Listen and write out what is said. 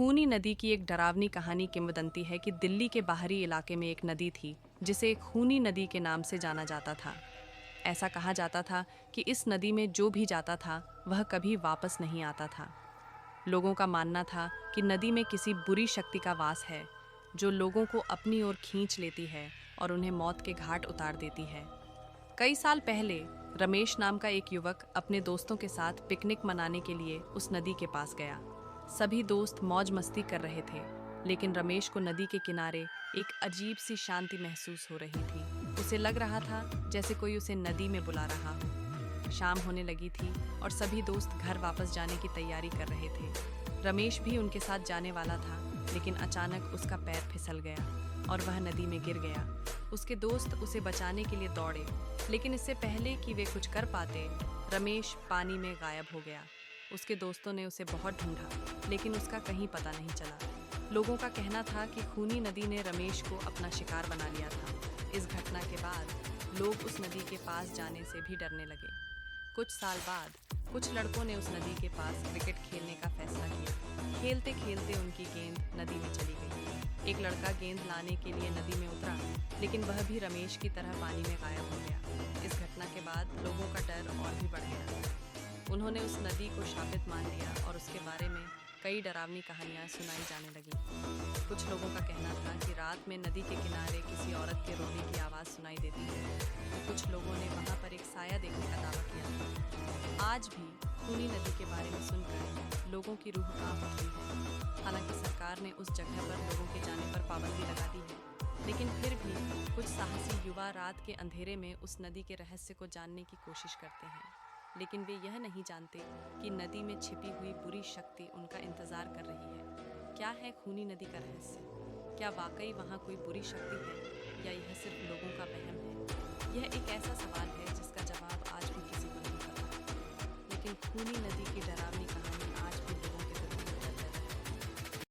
खूनी नदी की एक डरावनी कहानी किंवदंती है कि दिल्ली के बाहरी इलाके में एक नदी थी जिसे खूनी नदी के नाम से जाना जाता था। ऐसा कहा जाता था कि इस नदी में जो भी जाता था वह कभी वापस नहीं आता था। लोगों का मानना था कि नदी में किसी बुरी शक्ति का वास है जो लोगों को अपनी ओर खींच लेती है और उन्हें मौत के घाट उतार देती है। कई साल पहले रमेश नाम का एक युवक अपने दोस्तों के साथ पिकनिक मनाने के लिए उस नदी के पास गया। सभी दोस्त मौज मस्ती कर रहे थे, लेकिन रमेश को नदी के किनारे एक अजीब सी शांति महसूस हो रही थी। उसे लग रहा था जैसे कोई उसे नदी में बुला रहा हो। शाम होने लगी थी और सभी दोस्त घर वापस जाने की तैयारी कर रहे थे। रमेश भी उनके साथ जाने वाला था, लेकिन अचानक उसका पैर फिसल गया और वह नदी में गिर गया। उसके दोस्त उसे बचाने के लिए दौड़े, लेकिन इससे पहले कि वे कुछ कर पाते, रमेश पानी में गायब हो गया। उसके दोस्तों ने उसे बहुत ढूंढा, लेकिन उसका कहीं पता नहीं चला। लोगों का कहना था कि खूनी नदी ने रमेश को अपना शिकार बना लिया था। इस घटना के बाद लोग उस नदी के पास जाने से भी डरने लगे। कुछ साल बाद कुछ लड़कों ने उस नदी के पास क्रिकेट खेलने का फैसला किया। खेलते खेलते उनकी गेंद नदी में चली गई। एक लड़का गेंद लाने के लिए नदी में उतरा, लेकिन वह भी रमेश की तरह पानी में गायब हो गया। इस घटना के बाद लोगों का डर और भी बढ़ गया। उन्होंने उस नदी को शापित मान लिया और उसके बारे में कई डरावनी कहानियां सुनाई जाने लगी। कुछ लोगों का कहना था कि रात में नदी के किनारे किसी औरत के रोने की आवाज़ सुनाई देती है। कुछ लोगों ने वहां पर एक साया देखने का दावा किया था। आज भी खूनी नदी के बारे में सुनकर लोगों की रूह कांप उठती है। हालांकि सरकार ने उस जगह पर लोगों के जाने पर पाबंदी लगा दी है, लेकिन फिर भी कुछ साहसी युवा रात के अंधेरे में उस नदी के रहस्य को जानने की कोशिश करते हैं। लेकिन वे यह नहीं जानते कि नदी में छिपी हुई बुरी शक्ति उनका इंतजार कर रही है। क्या है खूनी नदी का रहस्य? क्या वाकई वहाँ कोई बुरी शक्ति है या यह सिर्फ लोगों का वहम है? यह एक ऐसा सवाल है जिसका जवाब आज भी किसी को नहीं पता। लेकिन खूनी नदी की डरावनी